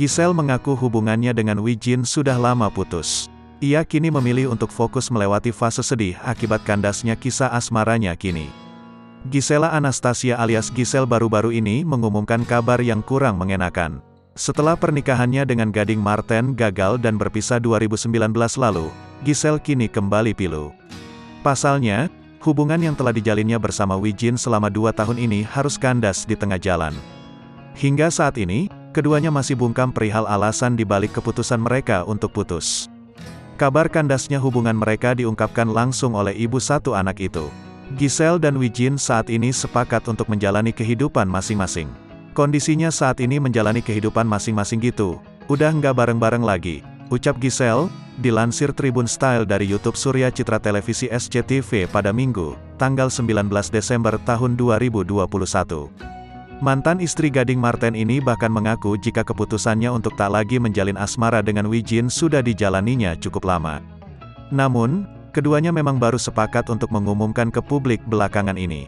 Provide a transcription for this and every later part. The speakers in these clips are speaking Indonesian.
Giselle mengaku hubungannya dengan Wee Jin sudah lama putus. Ia kini memilih untuk fokus melewati fase sedih akibat kandasnya kisah asmaranya kini. Gisela Anastasia alias Giselle baru-baru ini mengumumkan kabar yang kurang mengenakan. Setelah pernikahannya dengan gading Marten gagal dan berpisah 2019 lalu, Giselle kini kembali pilu. Pasalnya, hubungan yang telah dijalinnya bersama Wee Jin selama 2 tahun ini harus kandas di tengah jalan. Hingga saat ini, keduanya masih bungkam perihal alasan dibalik keputusan mereka untuk putus. Kabar kandasnya hubungan mereka diungkapkan langsung oleh ibu satu anak itu. Giselle dan Wee Jin saat ini sepakat untuk menjalani kehidupan masing-masing. Kondisinya saat ini menjalani kehidupan masing-masing gitu, udah nggak bareng-bareng lagi, ucap Giselle, dilansir Tribun Style dari YouTube Surya Citra Televisi SCTV pada Minggu, tanggal 19 Desember tahun 2021. Mantan istri gading Marten ini bahkan mengaku jika keputusannya untuk tak lagi menjalin asmara dengan Wee Jin sudah dijalaninya cukup lama. Namun, keduanya memang baru sepakat untuk mengumumkan ke publik belakangan ini.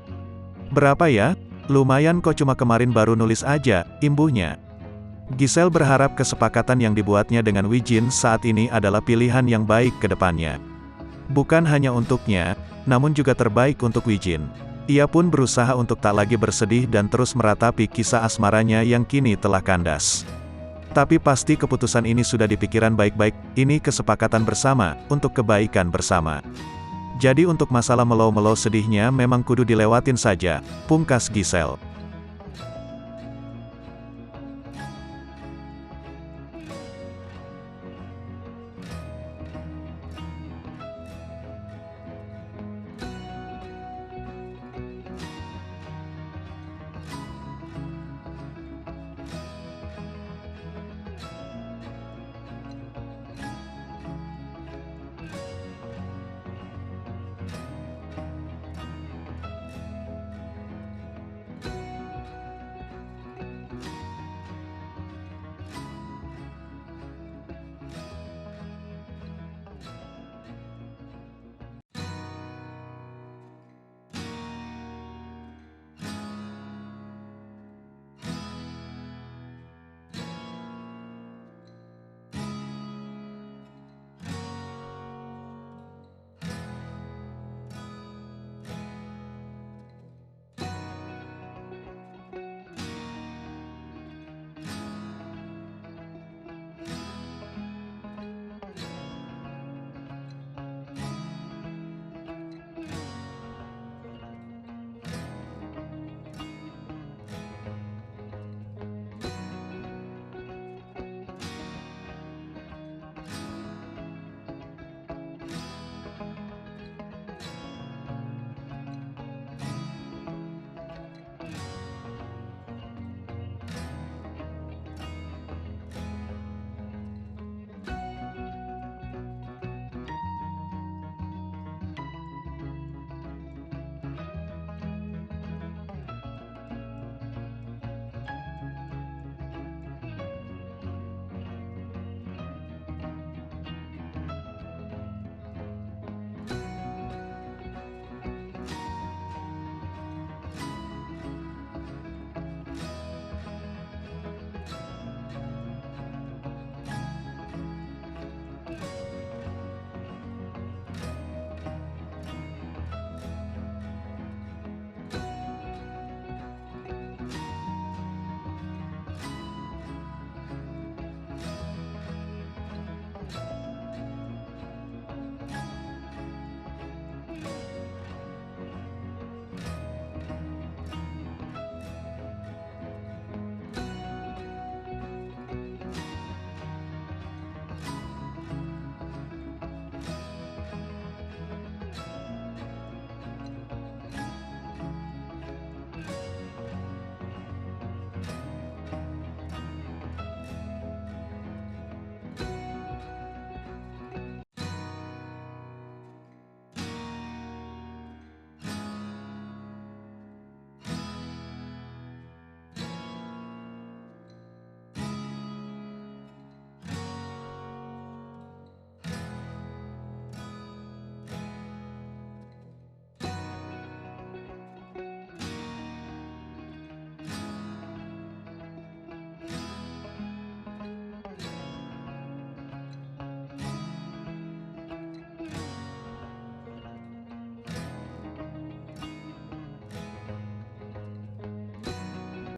Berapa ya? Lumayan kok cuma kemarin baru nulis aja, imbuhnya. Giselle berharap kesepakatan yang dibuatnya dengan Wee Jin saat ini adalah pilihan yang baik ke depannya. Bukan hanya untuknya, namun juga terbaik untuk Wee Jin. Ia pun berusaha untuk tak lagi bersedih dan terus meratapi kisah asmaranya yang kini telah kandas. Tapi pasti keputusan ini sudah dipikiran baik-baik, ini kesepakatan bersama, untuk kebaikan bersama. Jadi untuk masalah melau-melau sedihnya memang kudu dilewatin saja, pungkas Giselle.